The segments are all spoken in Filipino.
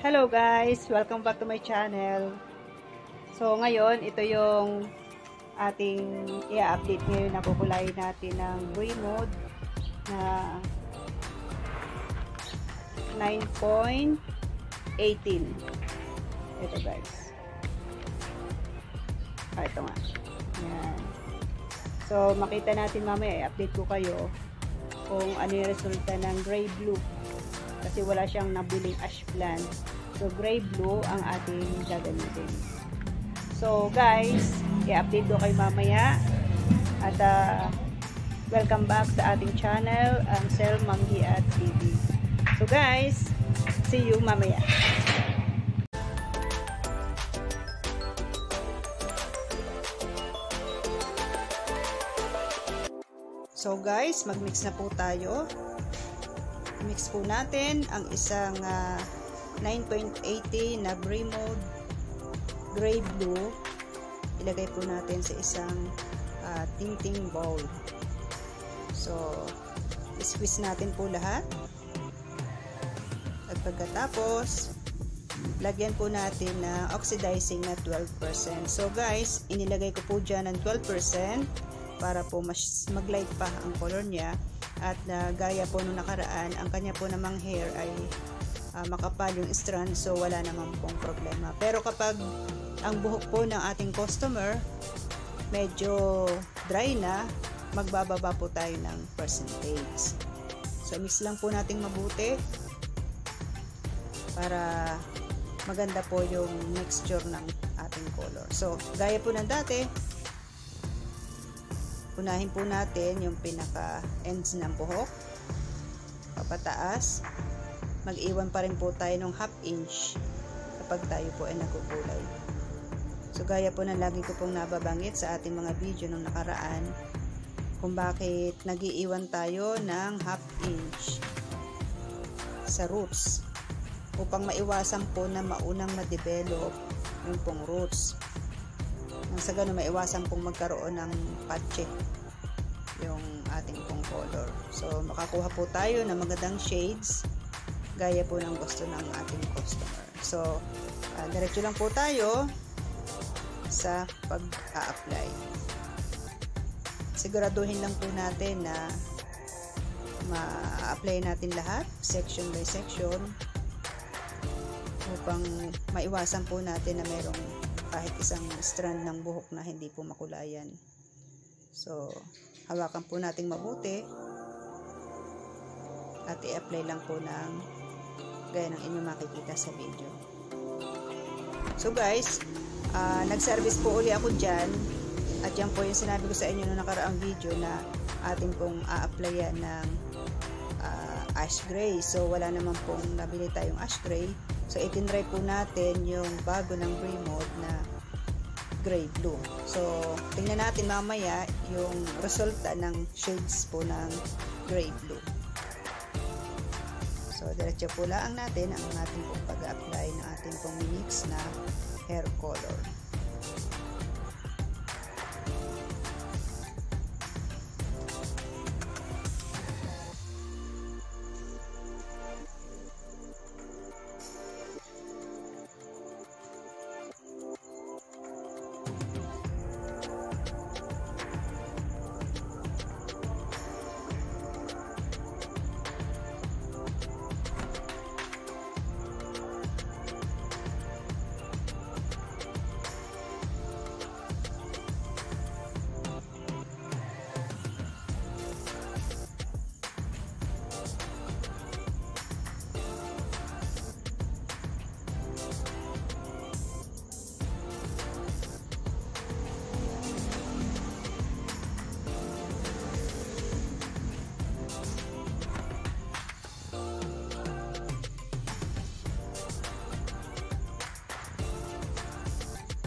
Hello guys! Welcome back to my channel. So ngayon, ito yung ating i-update ngayon na kukulayin natin ng gray mode na 9.18. Ito guys. Ito nga. Yan. So makita natin mamaya, i-update ko kayo kung ano yung resulta ng gray blue. Kasi wala siyang nabiling ash blend. So, gray blue ang ating gagamitin. So, guys, i-update ko kayo mamaya. At, welcome back sa ating channel, ang MANGUIAT TV. So, guys, see you mamaya. So, guys, mag-mix na po tayo. Mix po natin ang isang 9.80 na gray mode, gray blue. Ilagay po natin sa isang tinting bowl. So, squeeze natin po lahat. At pagkatapos, lagyan po natin na oxidizing na 12%. So guys, inilagay ko po dyan ng 12% para po mas mag-light pa ang color niya. At gaya po nung nakaraan, ang kanya po namang hair ay makapal yung strand, so wala naman pong problema. Pero kapag ang buhok po ng ating customer medyo dry na, magbababa po tayo ng percentage. So mix lang po nating mabuti para maganda po yung mixture ng ating color. So gaya po ng dati, unahin po natin yung pinaka ends ng buhok papataas. Mag-iwan pa rin po tayo ng 1/2 inch kapag tayo po ay nagkukulay. So gaya po ng lagi ko pong nababanggit sa ating mga video nung nakaraan, kung bakit nag-iiwan tayo ng 1/2 inch sa roots, upang maiwasan po na maunang ma-develop yung pong roots. Nang sa ganun, maiwasan pong magkaroon ng patche yung ating pong color. So makakuha po tayo ng magandang shades gaya po ng gusto ng ating customer. So diretso lang po tayo sa pag-a-apply. Siguraduhin lang po natin na ma-apply natin lahat section by section upang maiwasan po natin na mayroong kahit isang strand ng buhok na hindi po makulayan. So hawakan po nating mabuti at i-apply lang po ng gaya ng inyong makikita sa video. So guys, nag-service po uli ako dyan, at yan po yung sinabi ko sa inyo noong nakaraang video na ating pong a-applyan ng ash gray. So wala naman pong nabili tayong ash gray. So itinry po natin yung bago ng gray mode na gray blue. So tingnan natin mamaya yung resulta ng shades po ng gray blue. So diretso po lang natin ang ating pong pag-apply ng ating pong mix na hair color.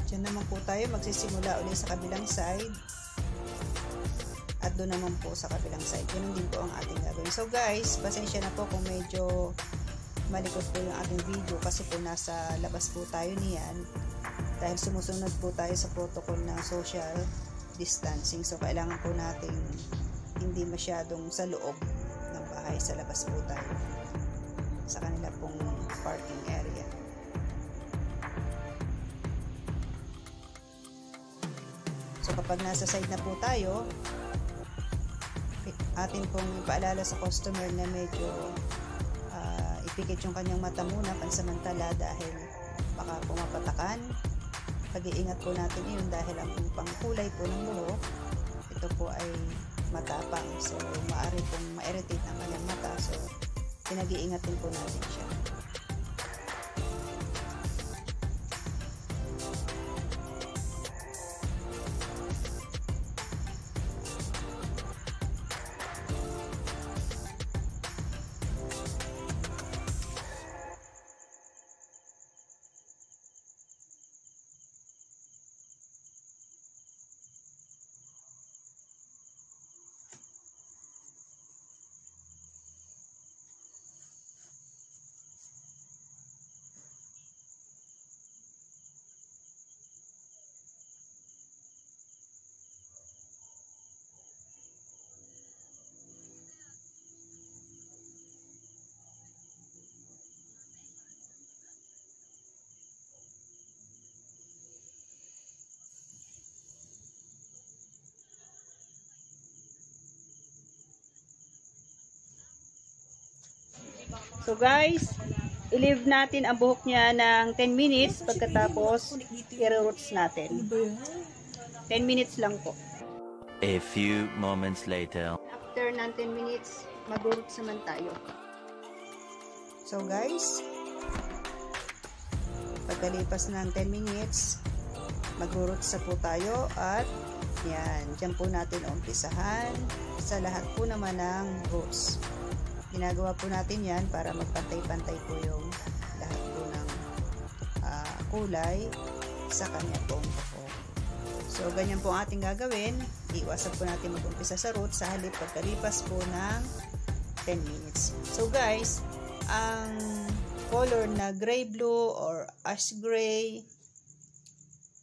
Diyan naman po tayo magsisimula ulit sa kabilang side. At doon naman po sa kabilang side. Ganun din po ang ating gagawin. So guys, pasensya na po kung medyo malikot po yung ating video kasi po nasa labas po tayo niyan. Dahil sumusunod po tayo sa protocol ng social distancing. So kailangan po natin hindi masyadong sa loob ng bahay, sa labas po tayo sa kanila pong parking area. kapag nasa side na po tayo, atin pong ipaalala sa customer na medyo ipikit yung kanyang mata muna pansamantala dahil baka pumapatakan. Pag-iingat po natin yun dahil ang pangkulay po ng buhok, ito po ay matapang. So, maaari pong ma-irritate ang kanyang mata. So, pinag-iingat din po natin siya. So guys, i-leave natin ang buhok niya ng 10 minutes pagkatapos i-roots natin. 10 minutes lang po. A few moments later. After ng 10 minutes, mag-roots naman tayo. So guys, pagkalipas ng 10 minutes, mag-roots na po tayo at yan, dyan po natin umpisahan sa lahat po naman ng roots. Ginagawa po natin yan para magpantay-pantay po yung lahat po ng kulay sa kanya pong buhok. So, ganyan po ang ating gagawin. Iwasan po natin mag-umpisa sa root sa halip pagkalipas po ng 10 minutes. So, guys, ang color na gray-blue or ash gray,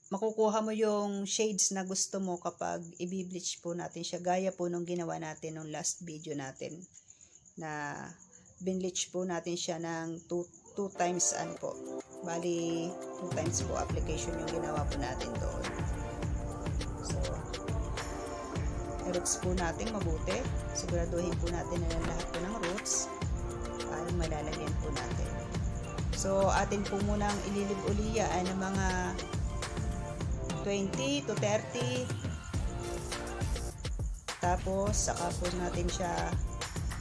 makukuha mo yung shades na gusto mo kapag i-bleach po natin siya. Gaya po nung ginawa natin nung last video natin, na binleach po natin siya ng 2 times po. Bali, 2 times po application yung ginawa po natin doon. So, i-roots po natin mabuti. Siguraduhin po natin na lahat po ng roots para malalagyan po natin. So, atin po munang ililib-ulian ng mga 20 to 30. Tapos, saka po natin siya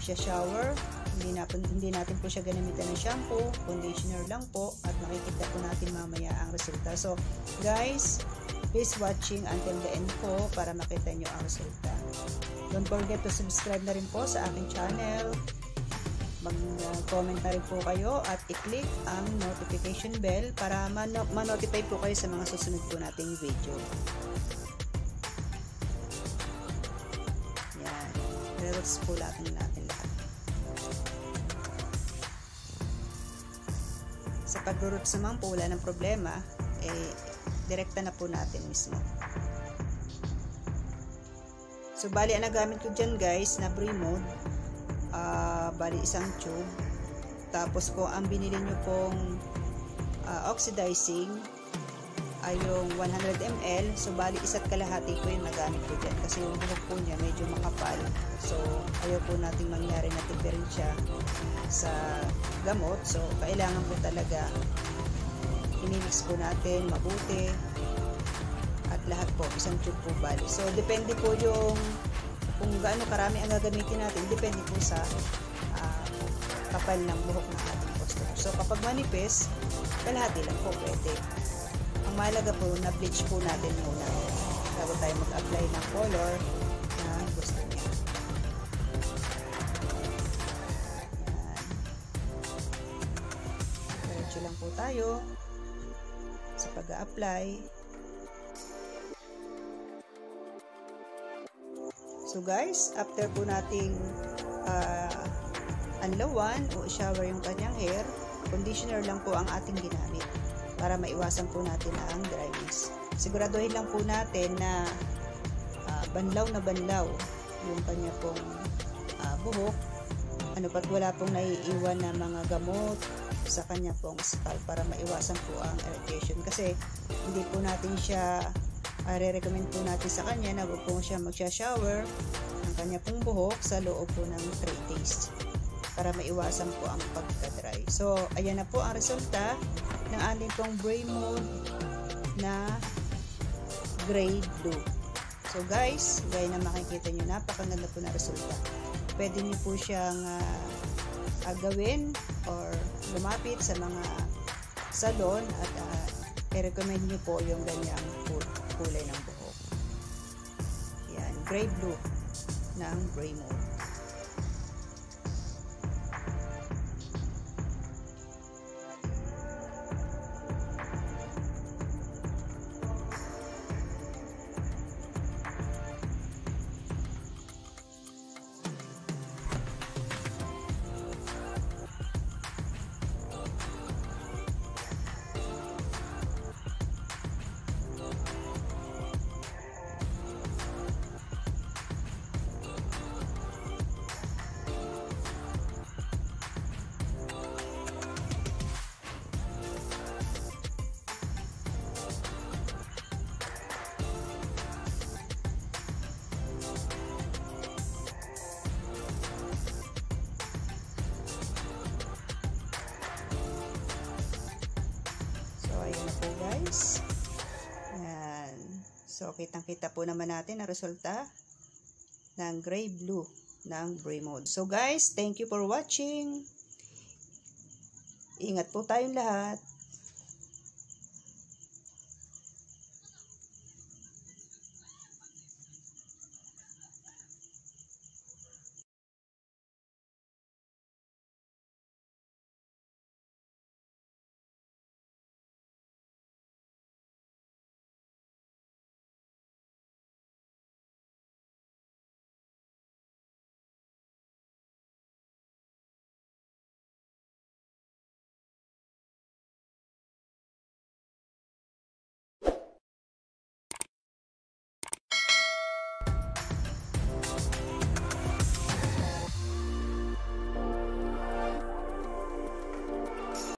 shower. Hindi natin po siya ganamitan ng shampoo, conditioner lang po at makikita po natin mamaya ang resulta. So guys, please watching until the end po para makita nyo ang resulta. Don't forget to subscribe na rin po sa aking channel. Mag-comment na rin po kayo at i-click ang notification bell para ma-notify po kayo sa mga susunod po nating video. Yan. Roots po natin lahat. Sa pag-roots naman po, wala ng problema, direkta na po natin mismo. So, bali, ang nagamit ko dyan guys, na Bremod, bali isang tube. Tapos po, ang binili nyo pong oxidizing ay yung 100 ml. So, bali, isa't kalahati ko yung nagamit ko dyan. Kasi yung buhok po niya medyo makapal. So, ayaw po nating mangyari na diferensya sa gamot. So, kailangan po talaga i-mix po natin mabuti. At lahat po, isang tube po bali. So, depende po yung kung gaano karami ang gagamitin natin. Depende po sa kapal ng buhok ng ating customer. So, kapag manipis, kalahati lang po pwede. Ang mahalaga po na bleach po natin muna bago tayo mag-apply ng color na gusto niya. Diretso lang po tayo sa pag-a-apply. So guys, after po nating anlawan o shower yung kanyang hair, conditioner lang po ang ating ginamit para maiwasan po natin ang dryness. Siguraduhin lang po natin na banlaw na banlaw yung kanya pong buhok. Ano pat wala pong naiiwan na mga gamot sa kanya pong scalp para maiwasan po ang irritation. Kasi hindi po natin siya Re-recommend po natin sa kanya na huwag po siya magsha-shower ng kanya pong buhok sa loob po ng 3 days para maiwasan po ang pagka-dry. So, ayan na po ang resulta ng ating pong gray mode na gray blue. So guys, gaya na makikita nyo, napakaganda po na resulta. Pwede nyo po siyang gawin or lumapit sa mga salon at i-recommend nyo po yung ganyang kulay ng buhok. Yan, gray blue ng gray mode. Ayan na po guys. Ayan. So, kitang-kita po naman natin ang resulta ng gray blue ng gray mode. So guys, thank you for watching. Ingat po tayong lahat.